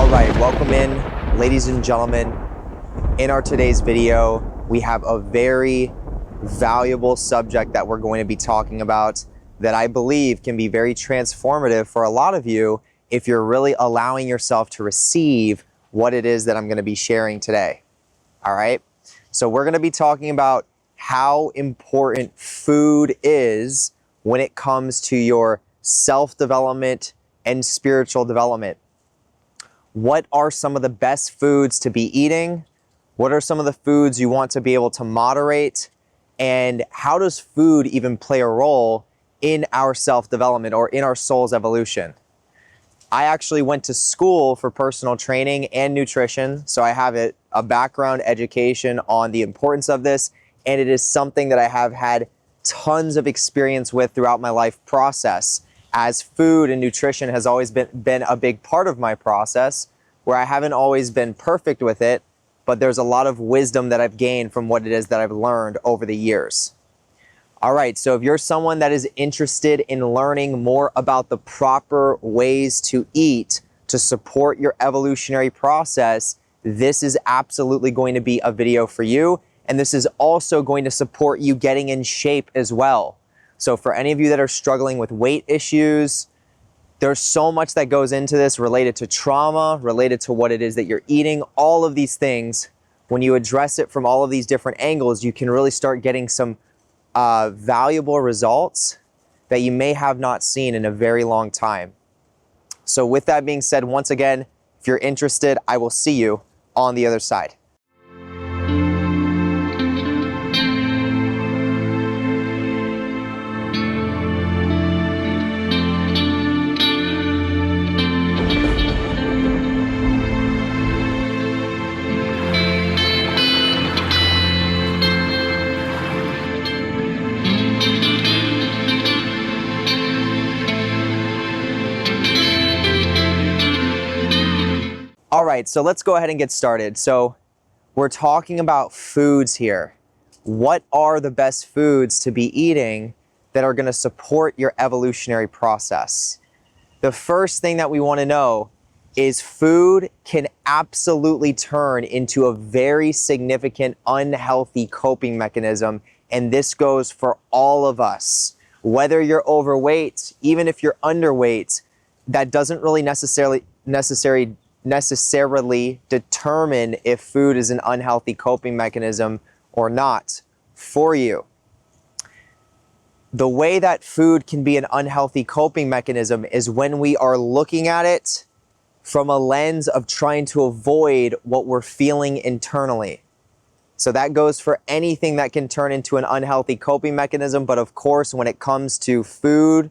All right, welcome in, ladies and gentlemen. In our today's video, we have a very valuable subject that we're going to be talking about that I believe can be very transformative for a lot of you if you're really allowing yourself to receive what it is that I'm going to be sharing today. All right, so we're going to be talking about how important food is when it comes to your self-development and spiritual development. What are some of the best foods to be eating? What are some of the foods you want to be able to moderate? And how does food even play a role in our self-development or in our soul's evolution? I actually went to school for personal training and nutrition, so I have a background education on the importance of this, and it is something that I have had tons of experience with throughout my life process, as food and nutrition has always been a big part of my process, where I haven't always been perfect with it, but there's a lot of wisdom that I've gained from what it is that I've learned over the years. All right, so if you're someone that is interested in learning more about the proper ways to eat to support your evolutionary process, this is absolutely going to be a video for you, and this is also going to support you getting in shape as well. So for any of you that are struggling with weight issues, there's so much that goes into this related to trauma, related to what it is that you're eating, all of these things. When you address it from all of these different angles, you can really start getting some valuable results that you may have not seen in a very long time. So with that being said, once again, if you're interested, I will see you on the other side. All right, so let's go ahead and get started. So we're talking about foods here. What are the best foods to be eating that are going to support your evolutionary process? The first thing that we want to know is food can absolutely turn into a very significant unhealthy coping mechanism, and this goes for all of us. Whether you're overweight, even if you're underweight, that doesn't really necessarily determine if food is an unhealthy coping mechanism or not for you. The way that food can be an unhealthy coping mechanism is when we are looking at it from a lens of trying to avoid what we're feeling internally. So that goes for anything that can turn into an unhealthy coping mechanism, but of course when it comes to food,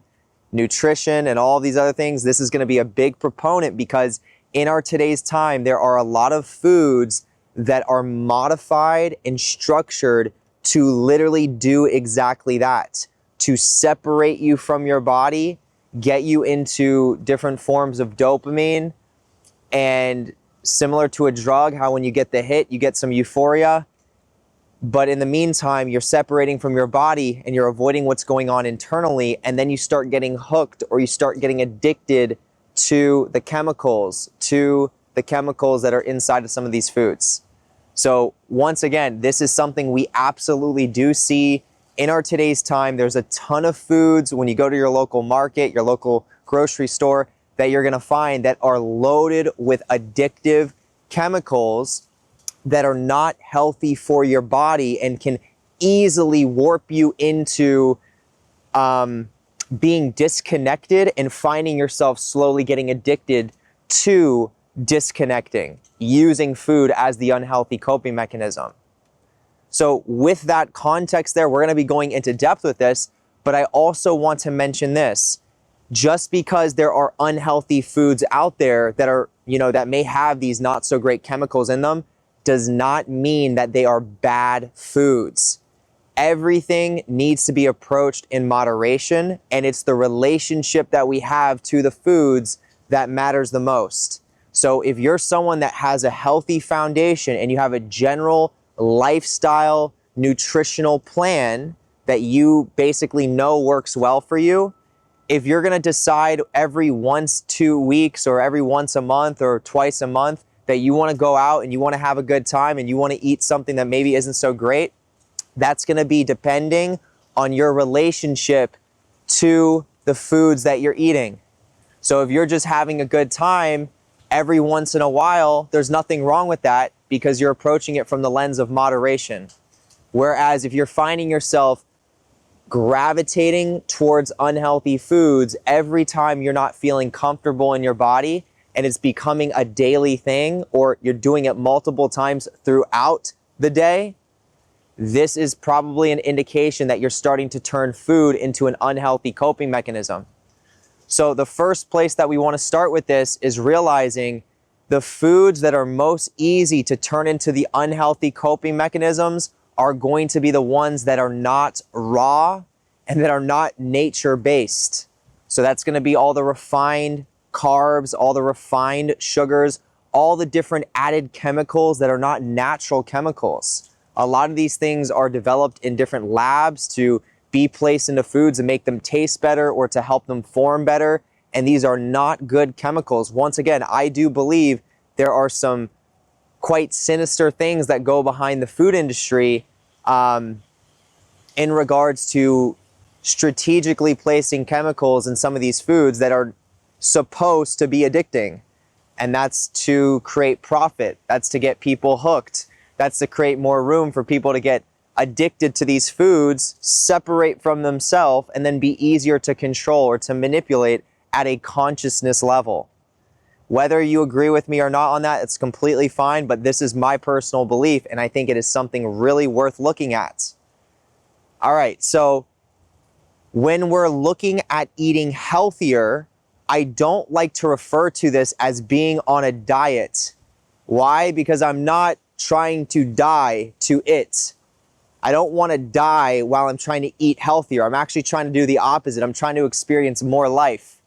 nutrition, and all these other things, this is going to be a big proponent, because in our today's time, there are a lot of foods that are modified and structured to literally do exactly that, to separate you from your body, get you into different forms of dopamine, and similar to a drug, how when you get the hit, you get some euphoria, but in the meantime, you're separating from your body and you're avoiding what's going on internally, and then you start getting hooked or you start getting addicted to the chemicals that are inside of some of these foods. So once again, this is something we absolutely do see in our today's time. There's a ton of foods when you go to your local market, your local grocery store, that you're gonna find that are loaded with addictive chemicals that are not healthy for your body and can easily warp you into being disconnected and finding yourself slowly getting addicted to disconnecting, using food as the unhealthy coping mechanism. So with that context there, we're going to be going into depth with this, but I also want to mention this. Just because there are unhealthy foods out there that are, that may have these not so great chemicals in them, does not mean that they are bad foods. Everything needs to be approached in moderation, and it's the relationship that we have to the foods that matters the most. So if you're someone that has a healthy foundation and you have a general lifestyle nutritional plan that you basically know works well for you, if you're going to decide every once 2 weeks or every once a month or twice a month that you want to go out and you want to have a good time and you want to eat something that maybe isn't so great, that's going to be depending on your relationship to the foods that you're eating. So if you're just having a good time every once in a while, there's nothing wrong with that because you're approaching it from the lens of moderation. Whereas if you're finding yourself gravitating towards unhealthy foods every time you're not feeling comfortable in your body and it's becoming a daily thing, or you're doing it multiple times throughout the day, this is probably an indication that you're starting to turn food into an unhealthy coping mechanism. So the first place that we want to start with this is realizing the foods that are most easy to turn into the unhealthy coping mechanisms are going to be the ones that are not raw and that are not nature-based. So that's going to be all the refined carbs, all the refined sugars, all the different added chemicals that are not natural chemicals. A lot of these things are developed in different labs to be placed into foods and make them taste better or to help them form better. And these are not good chemicals. Once again, I do believe there are some quite sinister things that go behind the food industry in regards to strategically placing chemicals in some of these foods that are supposed to be addicting. And that's to create profit. That's to get people hooked. That's to create more room for people to get addicted to these foods, separate from themselves, and then be easier to control or to manipulate at a consciousness level. Whether you agree with me or not on that, it's completely fine, but this is my personal belief, and I think it is something really worth looking at. All right, so when we're looking at eating healthier, I don't like to refer to this as being on a diet. Why? Because I'm not trying to die to it. I don't want to die while I'm trying to eat healthier. I'm actually trying to do the opposite. I'm trying to experience more life.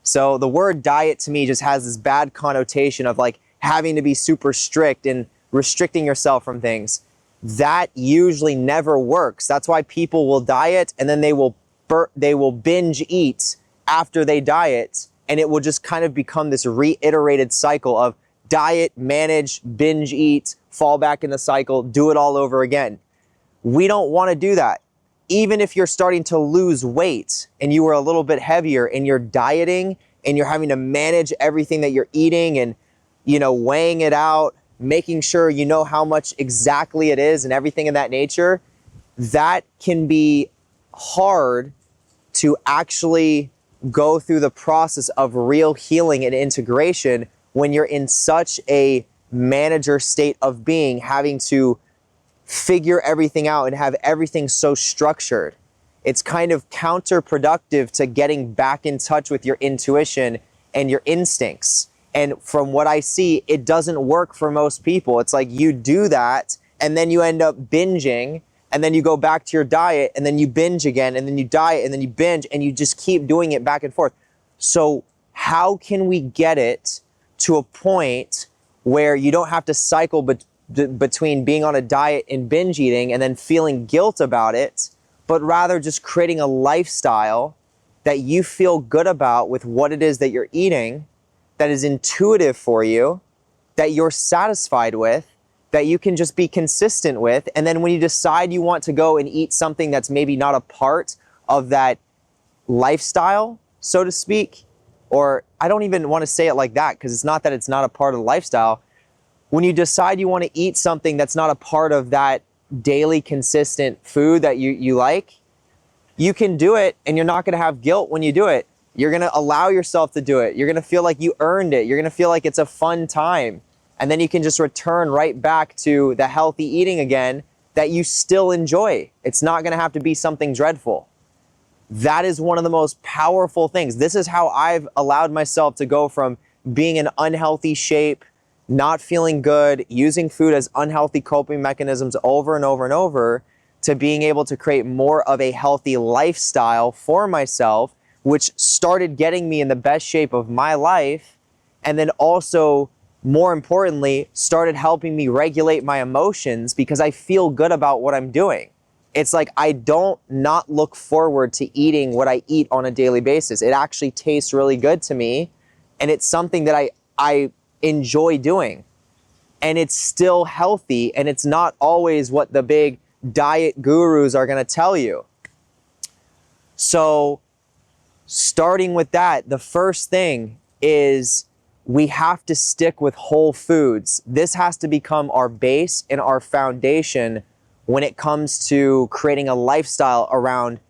So the word diet to me just has this bad connotation of like having to be super strict and restricting yourself from things. That usually never works. That's why people will diet and then they will binge eat after they diet, and it will just kind of become this reiterated cycle of diet, manage, binge eat, fall back in the cycle, do it all over again. We don't want to do that. Even if you're starting to lose weight and you were a little bit heavier and you're dieting and you're having to manage everything that you're eating and, weighing it out, making sure you know how much exactly it is and everything of that nature, that can be hard to actually go through the process of real healing and integration when you're in such a manager state of being, having to figure everything out and have everything so structured. It's kind of counterproductive to getting back in touch with your intuition and your instincts. And from what I see, it doesn't work for most people. It's like you do that and then you end up binging, and then you go back to your diet and then you binge again, and then you diet and then you binge, and you just keep doing it back and forth. So how can we get it to a point where you don't have to cycle between being on a diet and binge eating and then feeling guilt about it, but rather just creating a lifestyle that you feel good about with what it is that you're eating, that is intuitive for you, that you're satisfied with, that you can just be consistent with. And then when you decide you want to go and eat something that's maybe not a part of that lifestyle, so to speak, or I don't even want to say it like that because it's not that it's not a part of the lifestyle. When you decide you want to eat something that's not a part of that daily consistent food that you like, you can do it and you're not going to have guilt when you do it. You're going to allow yourself to do it. You're going to feel like you earned it. You're going to feel like it's a fun time. And then you can just return right back to the healthy eating again that you still enjoy. It's not going to have to be something dreadful. That is one of the most powerful things. This is how I've allowed myself to go from being in unhealthy shape, not feeling good, using food as unhealthy coping mechanisms over and over and over, to being able to create more of a healthy lifestyle for myself, which started getting me in the best shape of my life, and then also, more importantly, started helping me regulate my emotions because I feel good about what I'm doing. It's like I don't not look forward to eating what I eat on a daily basis. It actually tastes really good to me, and it's something that I enjoy doing. And it's still healthy, and it's not always what the big diet gurus are going to tell you. So starting with that, the first thing is we have to stick with whole foods. This has to become our base and our foundation when it comes to creating a lifestyle around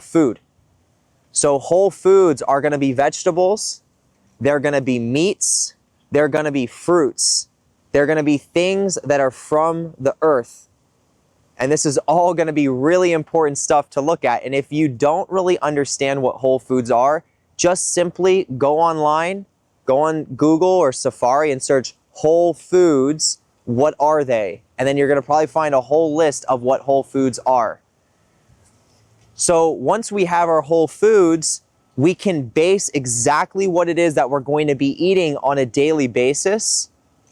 food. So whole foods are going to be vegetables, they're going to be meats, they're going to be fruits, they're going to be things that are from the earth. And this is all going to be really important stuff to look at. And if you don't really understand what whole foods are, just simply go online, go on Google or Safari and search whole foods. What are they? And then you're going to probably find a whole list of what whole foods are. So once we have our whole foods, we can base exactly what it is that we're going to be eating on a daily basis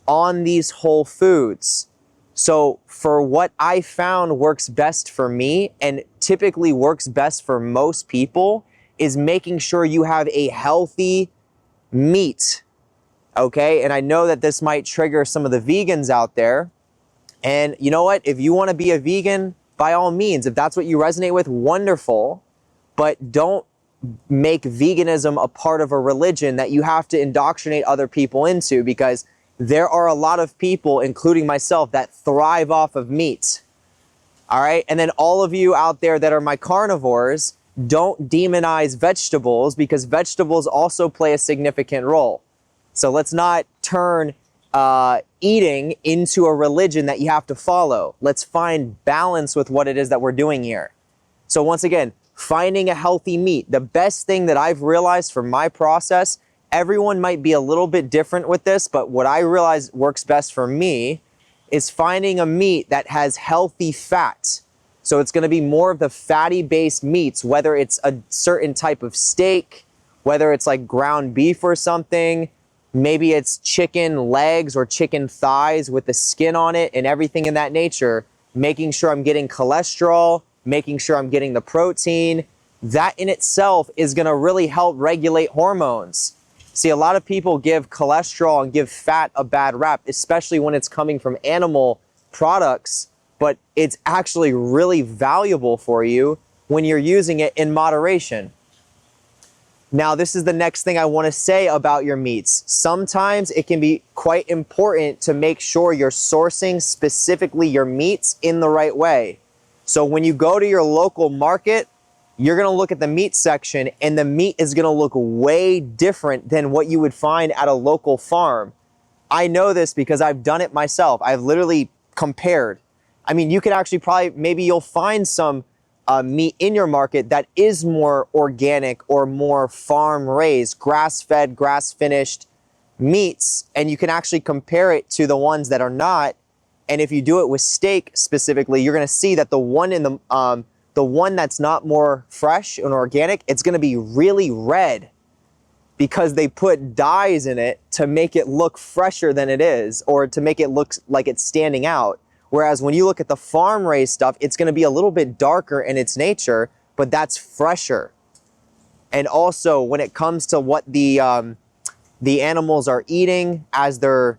on these whole foods. So for what I found works best for me and typically works best for most people is making sure you have a healthy meat, okay? And I know that this might trigger some of the vegans out there. And you know what? If you want to be a vegan, by all means, if that's what you resonate with, wonderful. But don't make veganism a part of a religion that you have to indoctrinate other people into, because there are a lot of people, including myself, that thrive off of meat. All right? And then all of you out there that are my carnivores, don't demonize vegetables, because vegetables also play a significant role. So let's not turn eating into a religion that you have to follow. Let's find balance with what it is that we're doing here. So once again, finding a healthy meat. The best thing that I've realized from my process, everyone might be a little bit different with this, but what I realize works best for me is finding a meat that has healthy fat. So it's going to be more of the fatty-based meats, whether it's a certain type of steak, whether it's like ground beef or something, maybe it's chicken legs or chicken thighs with the skin on it and everything in that nature, making sure I'm getting cholesterol, making sure I'm getting the protein. That in itself is going to really help regulate hormones. See, a lot of people give cholesterol and give fat a bad rap, especially when it's coming from animal products, but it's actually really valuable for you when you're using it in moderation. Now, this is the next thing I want to say about your meats. Sometimes it can be quite important to make sure you're sourcing specifically your meats in the right way. So when you go to your local market, you're going to look at the meat section, and the meat is going to look way different than what you would find at a local farm. I know this because I've done it myself. I've literally compared. I mean, you could actually maybe you'll find some meat in your market that is more organic or more farm raised, grass-fed, grass-finished meats, and you can actually compare it to the ones that are not. And if you do it with steak specifically, you're going to see that the one that's not more fresh and organic, it's going to be really red because they put dyes in it to make it look fresher than it is, or to make it look like it's standing out. Whereas when you look at the farm-raised stuff, it's going to be a little bit darker in its nature, but that's fresher. And also, when it comes to what the animals are eating as they're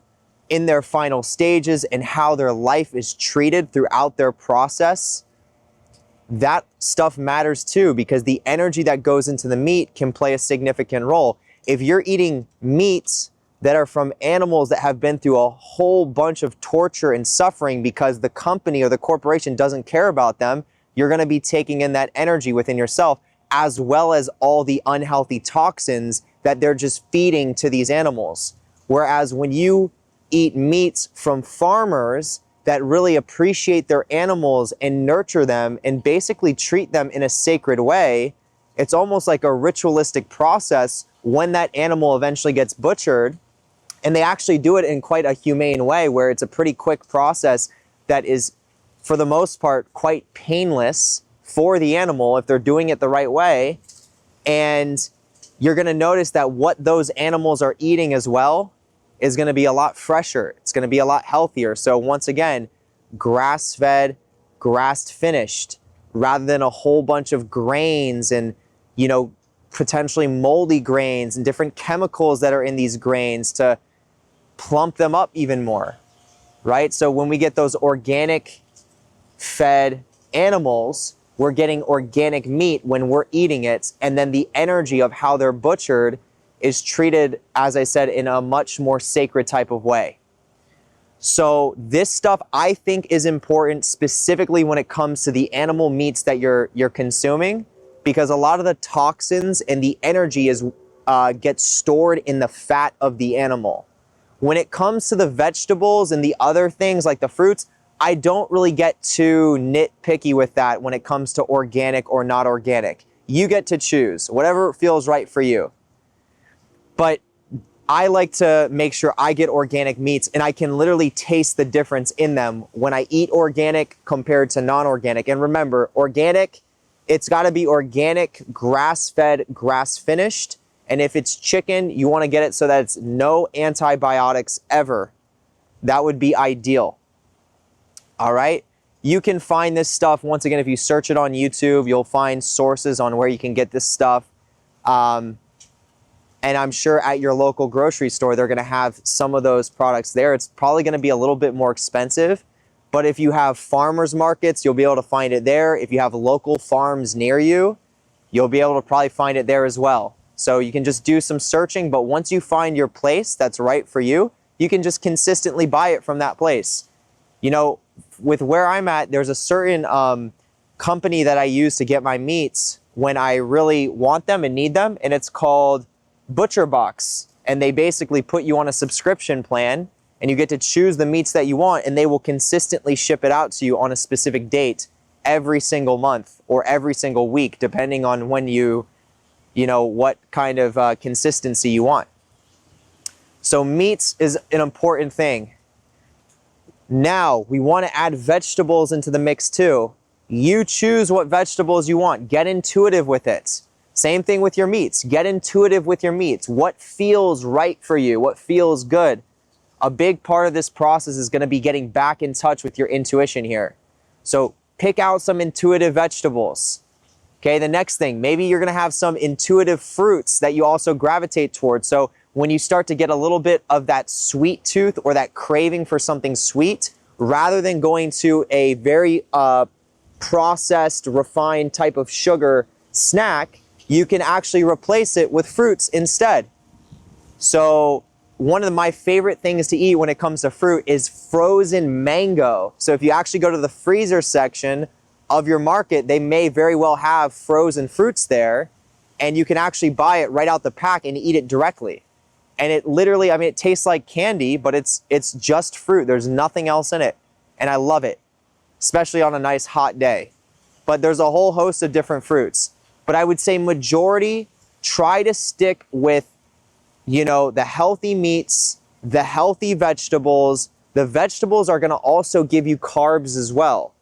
in their final stages and how their life is treated throughout their process, that stuff matters too, because the energy that goes into the meat can play a significant role. If you're eating meats that are from animals that have been through a whole bunch of torture and suffering because the company or the corporation doesn't care about them, you're going to be taking in that energy within yourself, as well as all the unhealthy toxins that they're just feeding to these animals. Whereas when you eat meats from farmers that really appreciate their animals and nurture them and basically treat them in a sacred way, it's almost like a ritualistic process when that animal eventually gets butchered. And they actually do it in quite a humane way, where it's a pretty quick process that is, for the most part, quite painless for the animal if they're doing it the right way. And you're going to notice that what those animals are eating as well is going to be a lot fresher. It's going to be a lot healthier. So once again, grass-fed, grass-finished. rather than a whole bunch of grains and, you know, potentially moldy grains and different chemicals that are in these grains to plump them up even more, right? So when we get those organic fed animals, we're getting organic meat when we're eating it, and then the energy of how they're butchered is treated, as I said, in a much more sacred type of way. So this stuff I think is important specifically when it comes to the animal meats that you're consuming, because a lot of the toxins and the energy gets stored in the fat of the animal. When it comes to the vegetables and the other things like the fruits, I don't really get too nitpicky with that when it comes to organic or not organic. You get to choose whatever feels right for you. But I like to make sure I get organic meats, and I can literally taste the difference in them when I eat organic compared to non-organic. And remember, organic, it's got to be organic, grass-fed, grass-finished. And if it's chicken, you want to get it so that it's no antibiotics ever. That would be ideal. All right? You can find this stuff, once again, if you search it on YouTube, you'll find sources on where you can get this stuff. And I'm sure at your local grocery store, they're going to have some of those products there. It's probably going to be a little bit more expensive. But if you have farmers markets, you'll be able to find it there. If you have local farms near you, you'll be able to probably find it there as well. So you can just do some searching, but once you find your place that's right for you, you can just consistently buy it from that place. You know, with where I'm at, there's a certain company that I use to get my meats when I really want them and need them, and it's called Butcher Box. And they basically put you on a subscription plan, and you get to choose the meats that you want, and they will consistently ship it out to you on a specific date every single month or every single week, depending on when you know, what kind of consistency you want. So meats is an important thing. Now, we want to add vegetables into the mix too. You choose what vegetables you want. Get intuitive with it. Same thing with your meats. Get intuitive with your meats. What feels right for you? What feels good? A big part of this process is going to be getting back in touch with your intuition here. So pick out some intuitive vegetables. Okay, the next thing, maybe you're going to have some intuitive fruits that you also gravitate towards. So when you start to get a little bit of that sweet tooth or that craving for something sweet, rather than going to a very processed, refined type of sugar snack, you can actually replace it with fruits instead. So one of my favorite things to eat when it comes to fruit is frozen mango. So if you actually go to the freezer section of your market, they may very well have frozen fruits there, and you can actually buy it right out the pack and eat it directly. And it literally, I mean, it tastes like candy, but it's just fruit. There's nothing else in it. And I love it, especially on a nice hot day. But there's a whole host of different fruits. But I would say majority, try to stick with, you know, the healthy meats, the healthy vegetables. The vegetables are going to also give you carbs as well.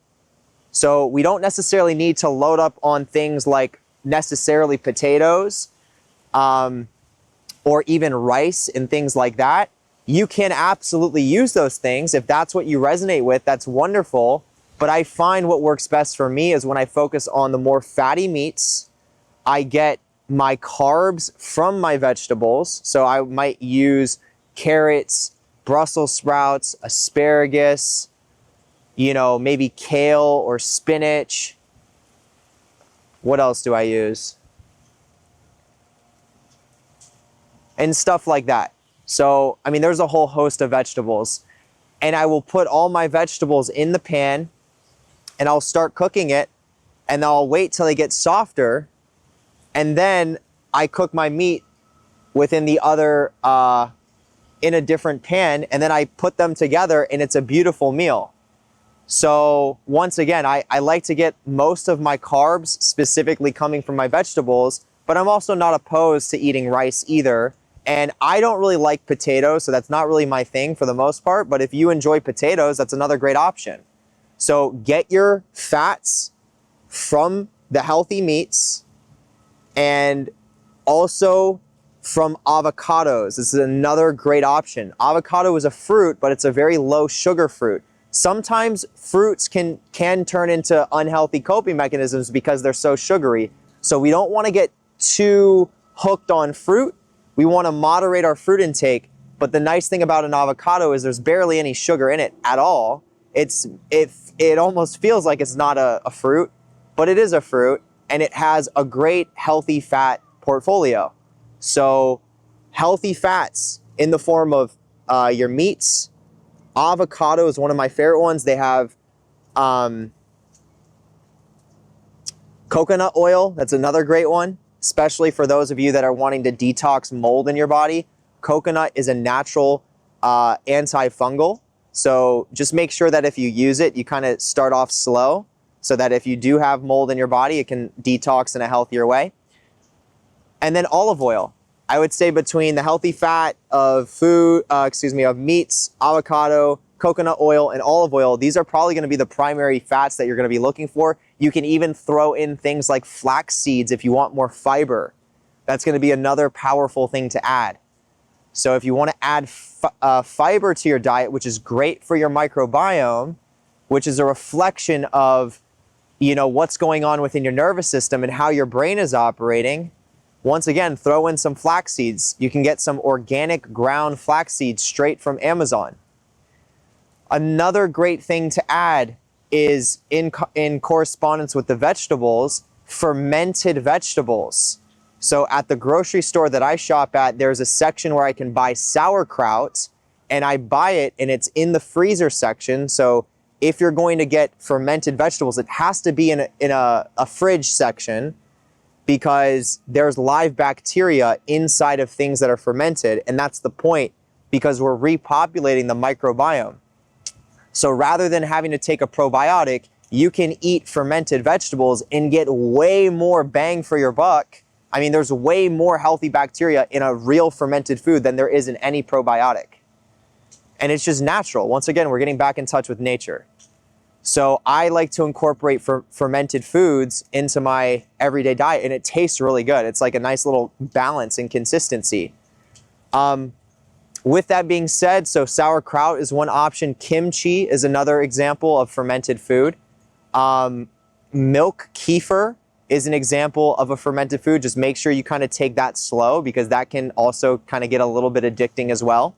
So we don't necessarily need to load up on things like necessarily potatoes or even rice and things like that. You can absolutely use those things. If that's what you resonate with, that's wonderful. But I find what works best for me is when I focus on the more fatty meats, I get my carbs from my vegetables. So I might use carrots, Brussels sprouts, asparagus, you know, maybe kale or spinach. What else do I use? And stuff like that. So, I mean, there's a whole host of vegetables. And I will put all my vegetables in the pan, and I'll start cooking it, and I'll wait till they get softer, and then I cook my meat within the other, in a different pan, and then I put them together, and it's a beautiful meal. So once again, I like to get most of my carbs specifically coming from my vegetables, but I'm also not opposed to eating rice either. And I don't really like potatoes, so that's not really my thing for the most part. But if you enjoy potatoes, that's another great option. So get your fats from the healthy meats and also from avocados. This is another great option. Avocado is a fruit, but it's a very low sugar fruit. Sometimes fruits can turn into unhealthy coping mechanisms because they're so sugary. So we don't want to get too hooked on fruit. We want to moderate our fruit intake. But the nice thing about an avocado is there's barely any sugar in it at all. It almost feels like it's not a fruit, but it is a fruit, and it has a great healthy fat portfolio. So healthy fats in the form of your meats. Avocado is one of my favorite ones. They have coconut oil. That's another great one, especially for those of you that are wanting to detox mold in your body. Coconut is a natural antifungal. So just make sure that if you use it, you kind of start off slow so that if you do have mold in your body, it can detox in a healthier way. And then olive oil. I would say between the healthy fat of of meats, avocado, coconut oil, and olive oil, these are probably going to be the primary fats that you're going to be looking for. You can even throw in things like flax seeds if you want more fiber. That's going to be another powerful thing to add. So if you want to add fiber to your diet, which is great for your microbiome, which is a reflection of, what's going on within your nervous system and how your brain is operating, once again, throw in some flax seeds. You can get some organic ground flax seeds straight from Amazon. Another great thing to add is in correspondence with the vegetables, fermented vegetables. So at the grocery store that I shop at, there's a section where I can buy sauerkraut, and I buy it and it's in the freezer section. So if you're going to get fermented vegetables, it has to be in a fridge section, because there's live bacteria inside of things that are fermented, and that's the point, because we're repopulating the microbiome. So rather than having to take a probiotic, you can eat fermented vegetables and get way more bang for your buck. I mean, there's way more healthy bacteria in a real fermented food than there is in any probiotic. And it's just natural. Once again, we're getting back in touch with nature. So I like to incorporate fermented foods into my everyday diet, and it tastes really good. It's like a nice little balance and consistency. With that being said, so sauerkraut is one option. Kimchi is another example of fermented food. Milk kefir is an example of a fermented food. Just make sure you kind of take that slow, because that can also kind of get a little bit addicting as well.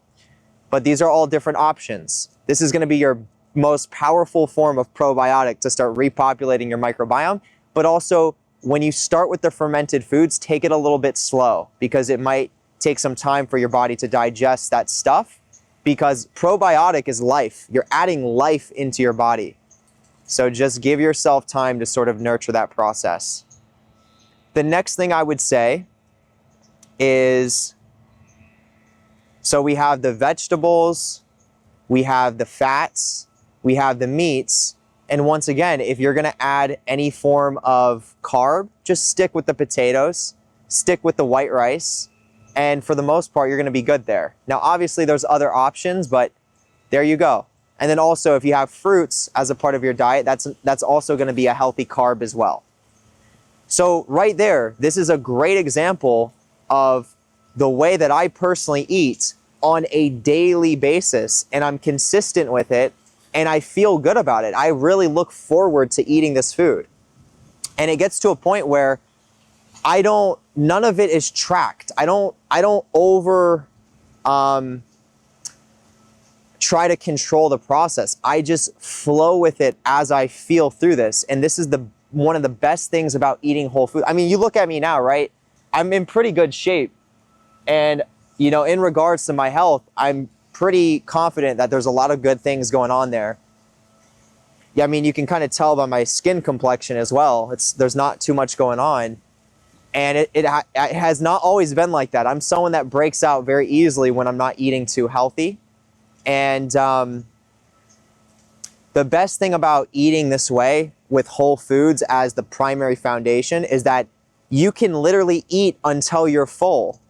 But these are all different options. This is going to be your most powerful form of probiotic to start repopulating your microbiome. But also, when you start with the fermented foods, take it a little bit slow, because it might take some time for your body to digest that stuff, because probiotic is life. You're adding life into your body. So just give yourself time to sort of nurture that process. The next thing I would say is, so we have the vegetables, we have the fats, we have the meats, and once again, if you're going to add any form of carb, just stick with the potatoes, stick with the white rice, and for the most part, you're going to be good there. Now, obviously, there's other options, but there you go. And then also, if you have fruits as a part of your diet, that's also going to be a healthy carb as well. So right there, this is a great example of the way that I personally eat on a daily basis, and I'm consistent with it, and I feel good about it. I really look forward to eating this food. And it gets to a point where none of it is tracked. I don't over try to control the process. I just flow with it as I feel through this. And this is one of the best things about eating whole food. I mean, you look at me now, right? I'm in pretty good shape. And, in regards to my health, I'm pretty confident that there's a lot of good things going on there. Yeah, I mean, you can kind of tell by my skin complexion as well. There's not too much going on. And it has not always been like that. I'm someone that breaks out very easily when I'm not eating too healthy. And the best thing about eating this way with whole foods as the primary foundation is that you can literally eat until you're full.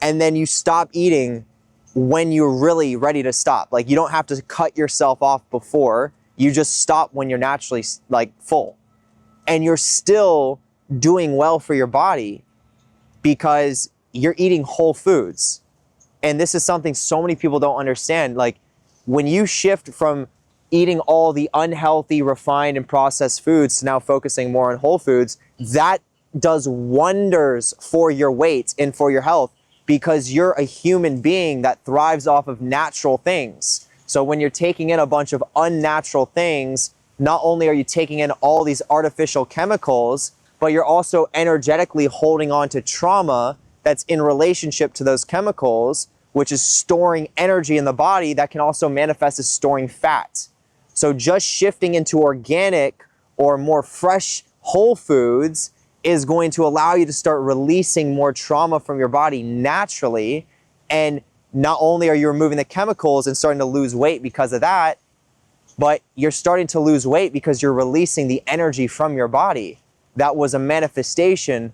And then you stop eating when you're really ready to stop. Like, you don't have to cut yourself off before. You just stop when you're naturally full. And you're still doing well for your body because you're eating whole foods. And this is something so many people don't understand. Like, when you shift from eating all the unhealthy, refined, and processed foods to now focusing more on whole foods, that does wonders for your weight and for your health, because you're a human being that thrives off of natural things. So when you're taking in a bunch of unnatural things, not only are you taking in all these artificial chemicals, but you're also energetically holding on to trauma that's in relationship to those chemicals, which is storing energy in the body that can also manifest as storing fat. So just shifting into organic or more fresh whole foods is going to allow you to start releasing more trauma from your body naturally. And not only are you removing the chemicals and starting to lose weight because of that, but you're starting to lose weight because you're releasing the energy from your body that was a manifestation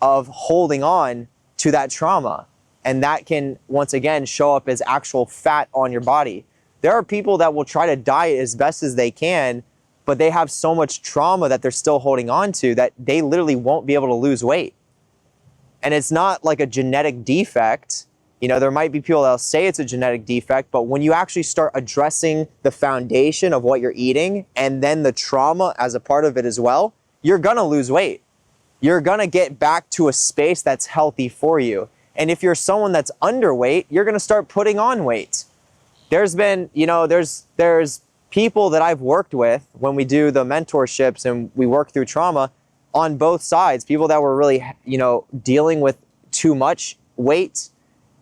of holding on to that trauma. And that can, once again, show up as actual fat on your body. There are people that will try to diet as best as they can, but they have so much trauma that they're still holding on to that they literally won't be able to lose weight. And it's not like a genetic defect. You know, there might be people that'll say it's a genetic defect, but when you actually start addressing the foundation of what you're eating and then the trauma as a part of it as well, you're gonna lose weight. You're gonna get back to a space that's healthy for you. And if you're someone that's underweight, you're gonna start putting on weight. There's been, you know, there's people that I've worked with when we do the mentorships and we work through trauma on both sides, people that were really, you know, dealing with too much weight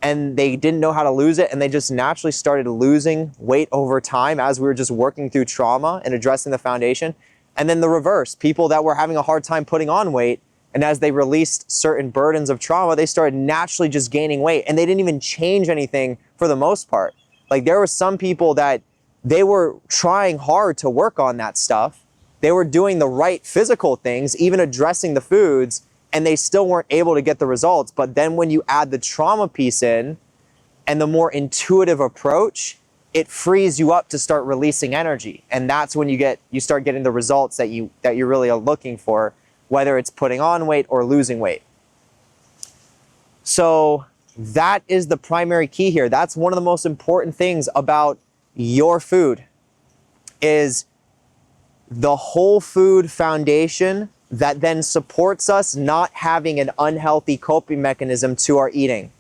and they didn't know how to lose it, and they just naturally started losing weight over time as we were just working through trauma and addressing the foundation. And then the reverse, people that were having a hard time putting on weight, and as they released certain burdens of trauma, they started naturally just gaining weight, and they didn't even change anything for the most part. Like, there were some people that they were trying hard to work on that stuff. They were doing the right physical things, even addressing the foods, and they still weren't able to get the results. But then when you add the trauma piece in and the more intuitive approach, it frees you up to start releasing energy. And that's when you start getting the results that you really are looking for, whether it's putting on weight or losing weight. So that is the primary key here. That's one of the most important things about your food, is the whole food foundation that then supports us not having an unhealthy coping mechanism to our eating.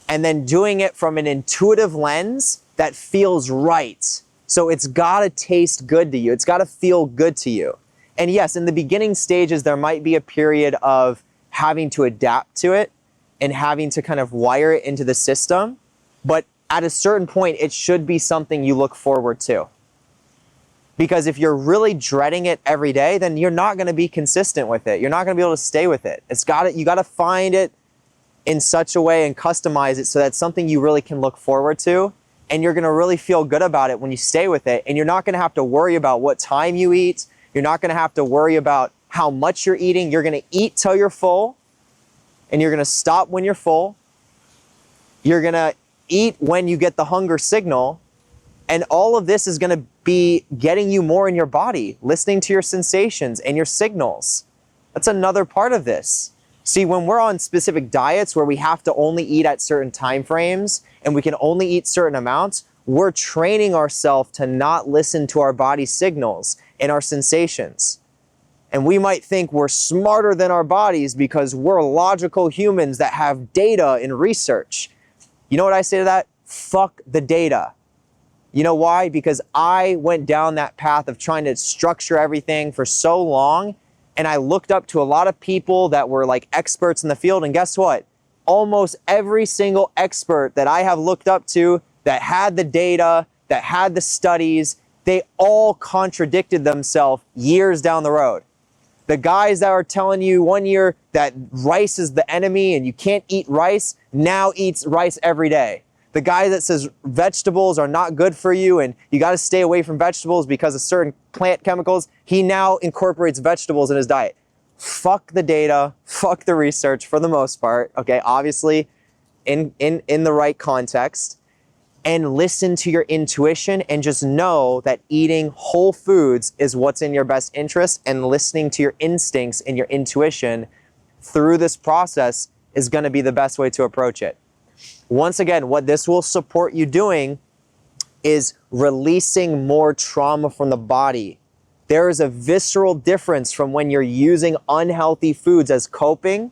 And then doing it from an intuitive lens that feels right. So it's gotta taste good to you. It's gotta feel good to you. And yes, in the beginning stages, there might be a period of having to adapt to it and having to kind of wire it into the system. But at a certain point, it should be something you look forward to. Because if you're really dreading it every day, then you're not gonna be consistent with it. You're not gonna be able to stay with it. You gotta find it in such a way and customize it so that's something you really can look forward to. And you're gonna really feel good about it when you stay with it. And you're not gonna have to worry about what time you eat. You're not gonna have to worry about how much you're eating. You're gonna eat till you're full, and you're gonna stop when you're full. You're gonna eat when you get the hunger signal. And all of this is gonna be getting you more in your body, listening to your sensations and your signals. That's another part of this. See, when we're on specific diets where we have to only eat at certain time frames and we can only eat certain amounts, we're training ourselves to not listen to our body signals and our sensations. And we might think we're smarter than our bodies because we're logical humans that have data and research. You know what I say to that? Fuck the data. You know why? Because I went down that path of trying to structure everything for so long, and I looked up to a lot of people that were like experts in the field, and guess what? Almost every single expert that I have looked up to that had the data, that had the studies, they all contradicted themselves years down the road. The guys that are telling you one year that rice is the enemy and you can't eat rice, now eats rice every day. The guy that says vegetables are not good for you and you got to stay away from vegetables because of certain plant chemicals, he now incorporates vegetables in his diet. Fuck the data, fuck the research for the most part, okay? Obviously, in the right context, and listen to your intuition and just know that eating whole foods is what's in your best interest, and listening to your instincts and your intuition through this process is going to be the best way to approach it. Once again, what this will support you doing is releasing more trauma from the body. There is a visceral difference from when you're using unhealthy foods as coping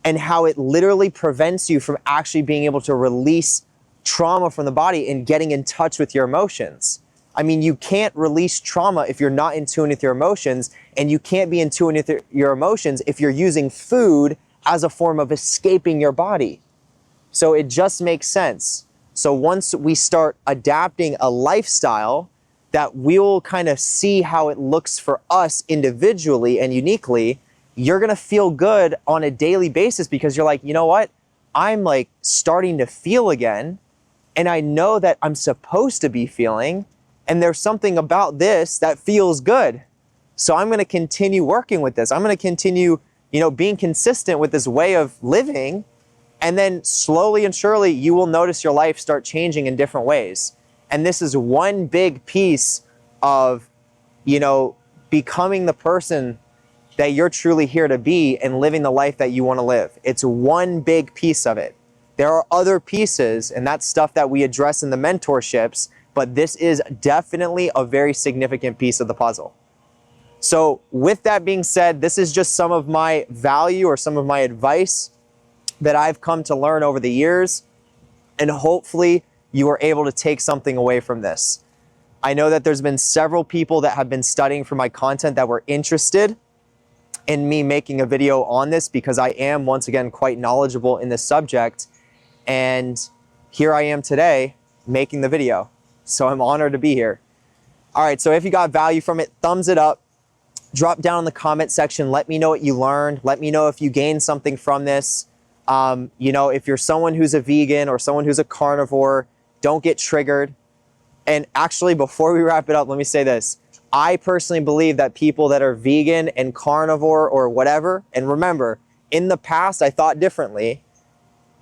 and how it literally prevents you from actually being able to release trauma from the body and getting in touch with your emotions. I mean, you can't release trauma if you're not in tune with your emotions, and you can't be in tune with your emotions if you're using food as a form of escaping your body. So it just makes sense. So once we start adapting a lifestyle that we'll kind of see how it looks for us individually and uniquely, you're gonna feel good on a daily basis because you're like, you know what? I'm like starting to feel again, and I know that I'm supposed to be feeling, and there's something about this that feels good. So I'm gonna continue working with this. I'm gonna continue, being consistent with this way of living, and then slowly and surely you will notice your life start changing in different ways. And this is one big piece of, becoming the person that you're truly here to be and living the life that you want to live. It's one big piece of it. There are other pieces, and that's stuff that we address in the mentorships, but this is definitely a very significant piece of the puzzle. So with that being said, this is just some of my value or some of my advice that I've come to learn over the years, and hopefully you are able to take something away from this. I know that there's been several people that have been studying for my content that were interested in me making a video on this because I am, once again, quite knowledgeable in this subject. And here I am today making the video. So I'm honored to be here. All right, so if you got value from it, thumbs it up. Drop down in the comment section. Let me know what you learned. Let me know if you gained something from this. If you're someone who's a vegan or someone who's a carnivore, don't get triggered. And actually, before we wrap it up, let me say this. I personally believe that people that are vegan and carnivore or whatever, and remember, in the past, I thought differently.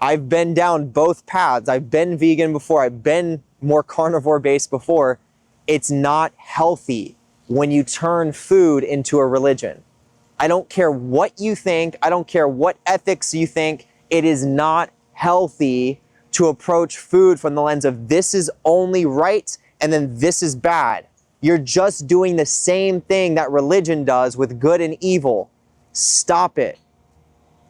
I've been down both paths. I've been vegan before. I've been more carnivore based before. It's not healthy when you turn food into a religion. I don't care what you think. I don't care what ethics you think. It is not healthy to approach food from the lens of this is only right and then this is bad. You're just doing the same thing that religion does with good and evil. Stop it.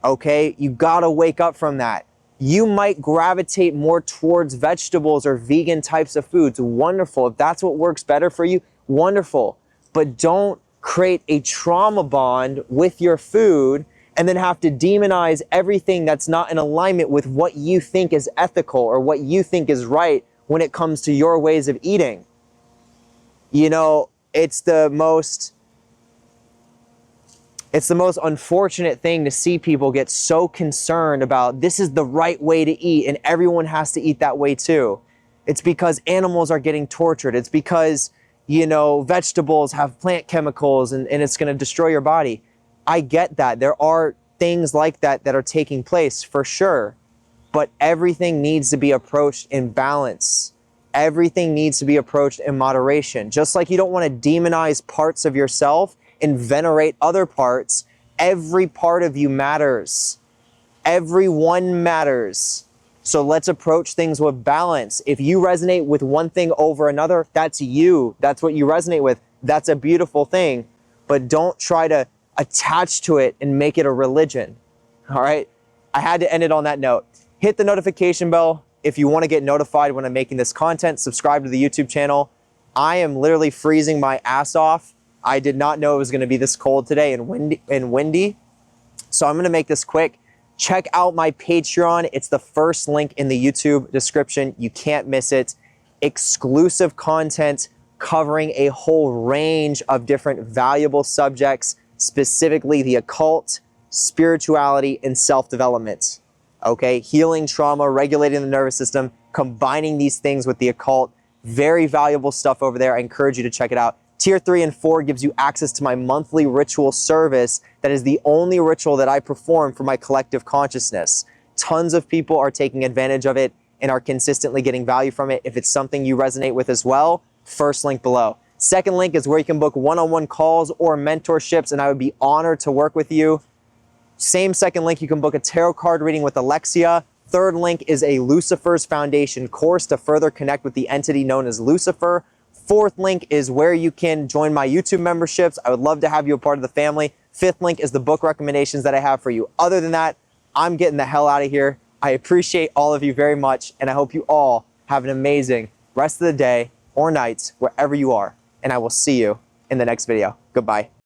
Okay? You gotta wake up from that. You might gravitate more towards vegetables or vegan types of foods. Wonderful. If that's what works better for you, wonderful. But don't create a trauma bond with your food and then have to demonize everything that's not in alignment with what you think is ethical or what you think is right when it comes to your ways of eating. It's the most unfortunate thing to see people get so concerned about this is the right way to eat and everyone has to eat that way too. It's because animals are getting tortured. It's because, vegetables have plant chemicals and it's going to destroy your body. I get that. There are things like that are taking place for sure, but everything needs to be approached in balance. Everything needs to be approached in moderation. Just like you don't want to demonize parts of yourself and venerate other parts, every part of you matters. Everyone matters. So let's approach things with balance. If you resonate with one thing over another, that's you. That's what you resonate with. That's a beautiful thing. But don't try to attach to it and make it a religion. All right? I had to end it on that note. Hit the notification bell if you want to get notified when I'm making this content. Subscribe to the YouTube channel. I am literally freezing my ass off. I did not know it was going to be this cold today and windy. So I'm going to make this quick. Check out my Patreon. It's the first link in the YouTube description. You can't miss it. Exclusive content covering a whole range of different valuable subjects, specifically the occult, spirituality, and self-development. Okay, healing trauma, regulating the nervous system, combining these things with the occult. Very valuable stuff over there. I encourage you to check it out. Tier 3 and 4 gives you access to my monthly ritual service that is the only ritual that I perform for my collective consciousness. Tons of people are taking advantage of it and are consistently getting value from it. If it's something you resonate with as well, first link below. Second link is where you can book one-on-one calls or mentorships, and I would be honored to work with you. Same second link, you can book a tarot card reading with Alexia Third link is a Lucifer's Foundation course to further connect with the entity known as Lucifer. Fourth link is where you can join my YouTube memberships. I would love to have you a part of the family. Fifth link is the book recommendations that I have for you. Other than that, I'm getting the hell out of here. I appreciate all of you very much, and I hope you all have an amazing rest of the day or nights, wherever you are. And I will see you in the next video. Goodbye.